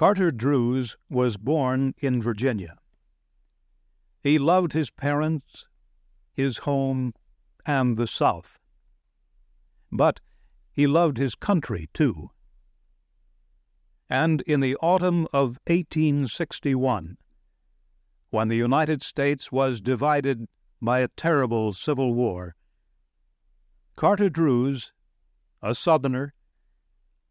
Carter Druse was born in Virginia. He loved his parents, his home, and the South. But he loved his country, too. And in the autumn of 1861, when the United States was divided by a terrible civil war, Carter Druse, a Southerner,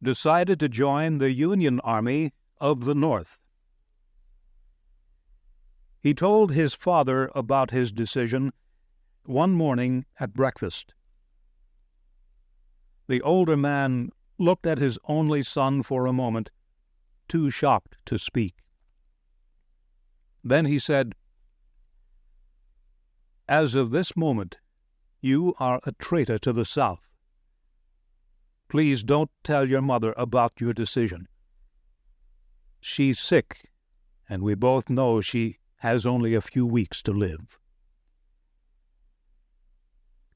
decided to join the Union Army of the North. He told his father about his decision one morning at breakfast. The older man looked at his only son for a moment, too shocked to speak. Then he said, "As of this moment, you are a traitor to the South. Please don't tell your mother about your decision. She's sick, and we both know she has only a few weeks to live."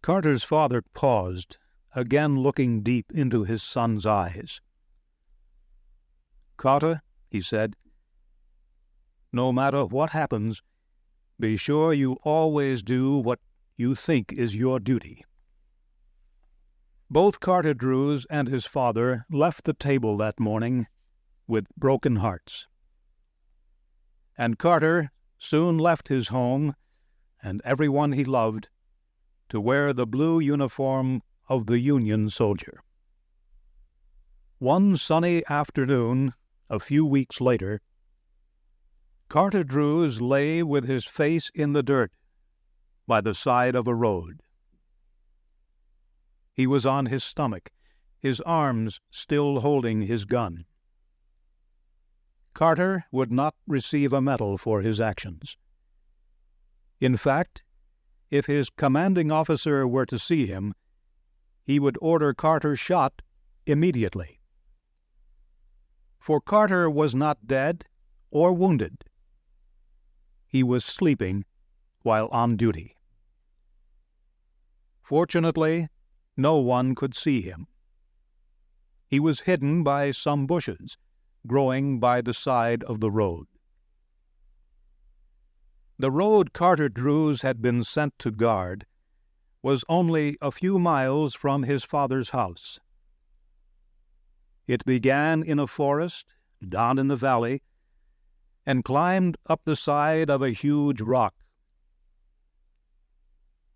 Carter's father paused, again looking deep into his son's eyes. "Carter," he said, "no matter what happens, be sure you always do what you think is your duty." Both Carter Druse and his father left the table that morning with broken hearts. And Carter soon left his home and everyone he loved to wear the blue uniform of the Union soldier. One sunny afternoon, a few weeks later, Carter Druse lay with his face in the dirt by the side of a road. He was on his stomach, his arms still holding his gun. Carter would not receive a medal for his actions. In fact, if his commanding officer were to see him, he would order Carter shot immediately. For Carter was not dead or wounded. He was sleeping while on duty. Fortunately, no one could see him. He was hidden by some bushes growing by the side of the road. The road Carter Druse had been sent to guard was only a few miles from his father's house. It began in a forest down in the valley and climbed up the side of a huge rock.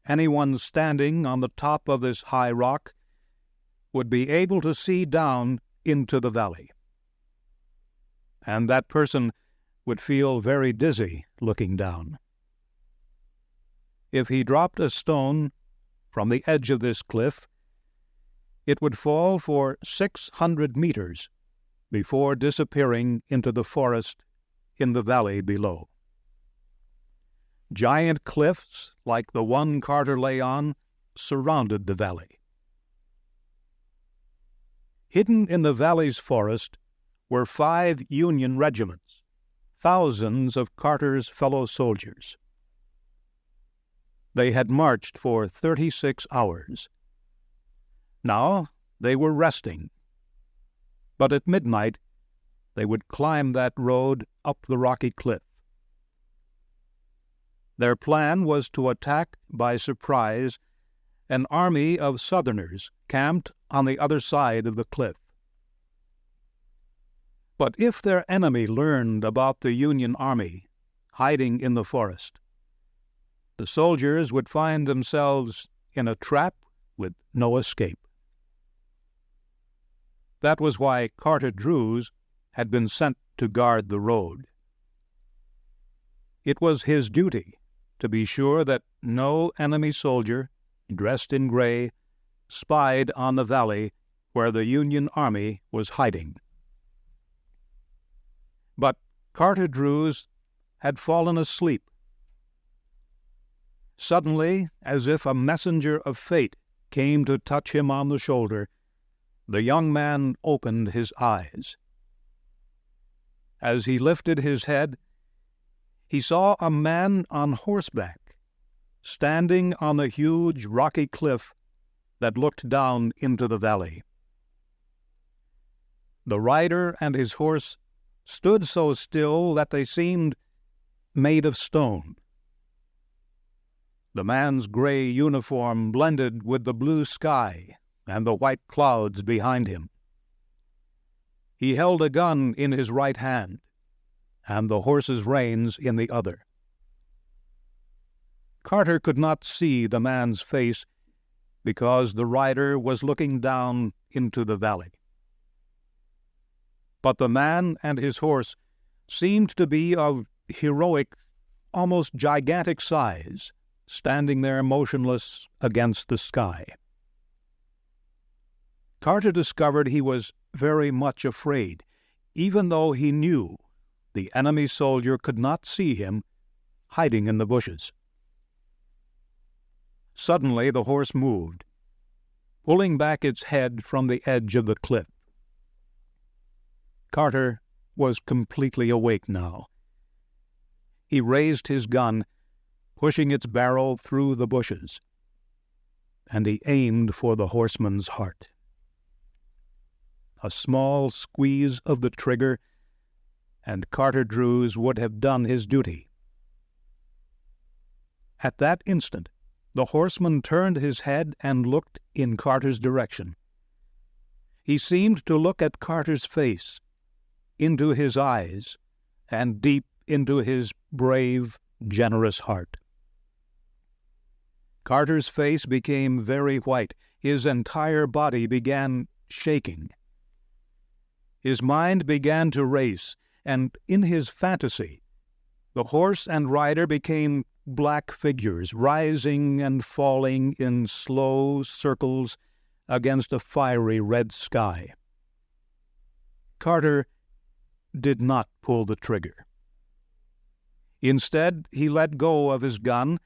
Anyone standing on the top of this high rock would be able to see down into the valley. And that person would feel very dizzy looking down. If he dropped a stone from the edge of this cliff, it would fall for 600 meters before disappearing into the forest in the valley below. Giant cliffs, like the one Carter lay on, surrounded the valley. Hidden in the valley's forest were 5 Union regiments, thousands of Carter's fellow soldiers. They had marched for 36 hours. Now they were resting, but at midnight they would climb that road up the rocky cliff. Their plan was to attack by surprise an army of Southerners camped on the other side of the cliff. But if their enemy learned about the Union Army hiding in the forest, the soldiers would find themselves in a trap with no escape. That was why Carter Druse had been sent to guard the road. It was his duty to be sure that no enemy soldier, dressed in gray, spied on the valley where the Union Army was hiding. But Carter Druse had fallen asleep. Suddenly, as if a messenger of fate came to touch him on the shoulder, the young man opened his eyes. As he lifted his head, he saw a man on horseback, standing on the huge rocky cliff that looked down into the valley. The rider and his horse stood so still that they seemed made of stone. The man's gray uniform blended with the blue sky and the white clouds behind him. He held a gun in his right hand and the horse's reins in the other. Carter could not see the man's face because the rider was looking down into the valley. But the man and his horse seemed to be of heroic, almost gigantic size, standing there motionless against the sky. Carter discovered he was very much afraid, even though he knew the enemy soldier could not see him hiding in the bushes. Suddenly the horse moved, pulling back its head from the edge of the cliff. Carter was completely awake now. He raised his gun, pushing its barrel through the bushes, and he aimed for the horseman's heart. A small squeeze of the trigger, and Carter Drews would have done his duty. At that instant, the horseman turned his head and looked in Carter's direction. He seemed to look at Carter's face, into his eyes, and deep into his brave, generous heart. Carter's face became very white. His entire body began shaking. His mind began to race, and in his fantasy, the horse and rider became black figures, rising and falling in slow circles against a fiery red sky. Carter did not pull the trigger. Instead, he let go of his gun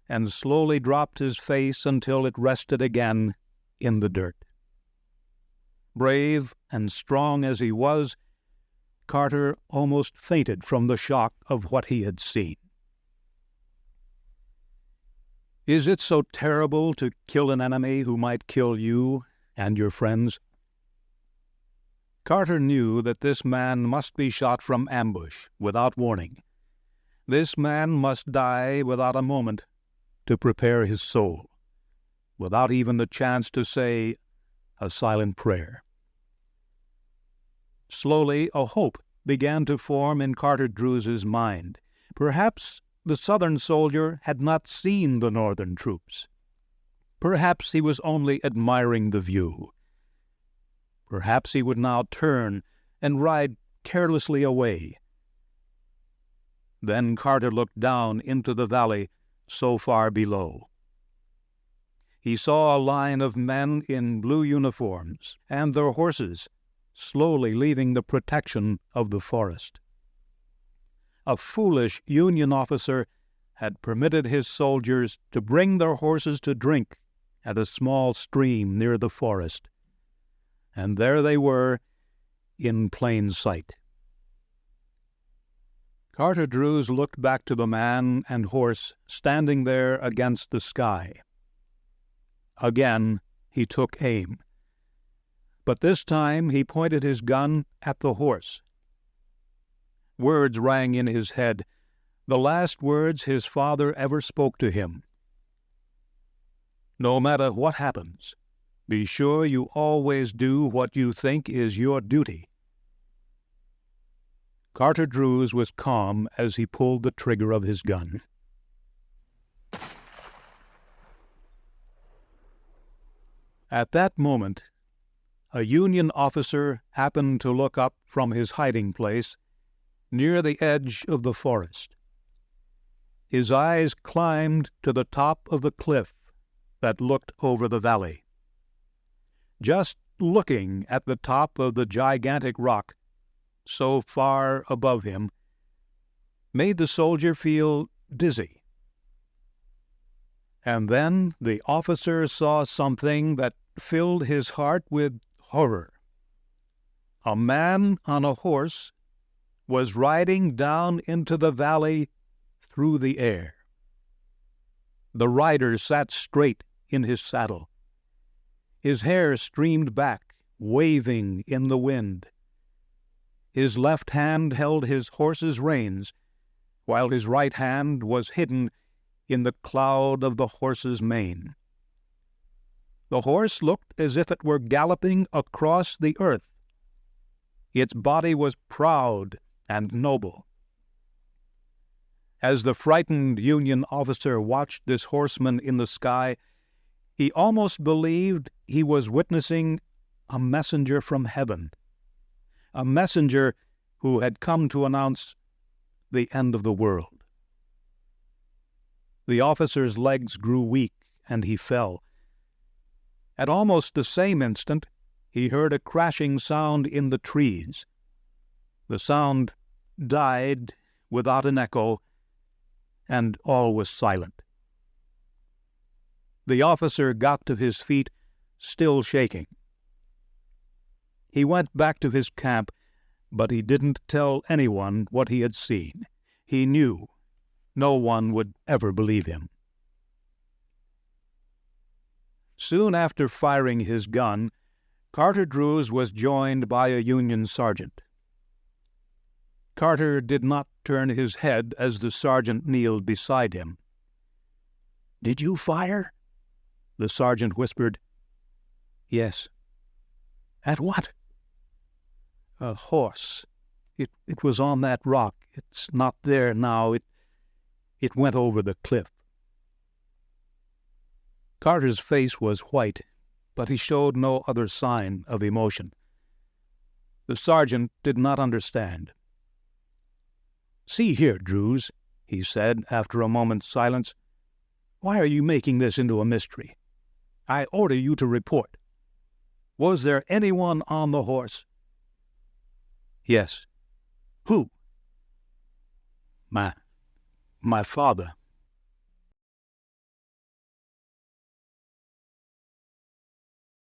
and slowly dropped his face until it rested again in the dirt. Brave and strong as he was, Carter almost fainted from the shock of what he had seen. Is it so terrible to kill an enemy who might kill you and your friends? Carter knew that this man must be shot from ambush without warning. This man must die without a moment to prepare his soul, without even the chance to say a silent prayer. Slowly, a hope began to form in Carter Drews's mind. Perhaps the Southern soldier had not seen the Northern troops. Perhaps he was only admiring the view. Perhaps he would now turn and ride carelessly away. Then Carter looked down into the valley so far below. He saw a line of men in blue uniforms and their horses slowly leaving the protection of the forest. A foolish Union officer had permitted his soldiers to bring their horses to drink at a small stream near the forest, and there they were in plain sight. Carter Drews looked back to the man and horse standing there against the sky. Again he took aim, but this time he pointed his gun at the horse. Words rang in his head, the last words his father ever spoke to him. No matter what happens, be sure you always do what you think is your duty. Carter Drews was calm as he pulled the trigger of his gun. At that moment, a Union officer happened to look up from his hiding place near the edge of the forest. His eyes climbed to the top of the cliff that looked over the valley. Just looking at the top of the gigantic rock so far above him made the soldier feel dizzy. And then the officer saw something that filled his heart with horror. A man on a horse was riding down into the valley through the air. The rider sat straight in his saddle. His hair streamed back, waving in the wind. His left hand held his horse's reins, while his right hand was hidden in the cloud of the horse's mane. The horse looked as if it were galloping across the earth. Its body was proud and noble. As the frightened Union officer watched this horseman in the sky, he almost believed he was witnessing a messenger from heaven, a messenger who had come to announce the end of the world. The officer's legs grew weak, and he fell. At almost the same instant, he heard a crashing sound in the trees. The sound died without an echo, and all was silent. The officer got to his feet, still shaking. He went back to his camp, but he didn't tell anyone what he had seen. He knew no one would ever believe him. Soon after firing his gun, Carter Druse was joined by a Union sergeant. Carter did not turn his head as the sergeant kneeled beside him. "Did you fire?" the sergeant whispered. "Yes." "At what?" "A horse. It was on that rock. It's not there now. It went over the cliff." Carter's face was white, but he showed no other sign of emotion. The sergeant did not understand. "See here, Druse," he said after a moment's silence. "Why are you making this into a mystery? I order you to report. Was there anyone on the horse?" "Yes." "Who?" My father."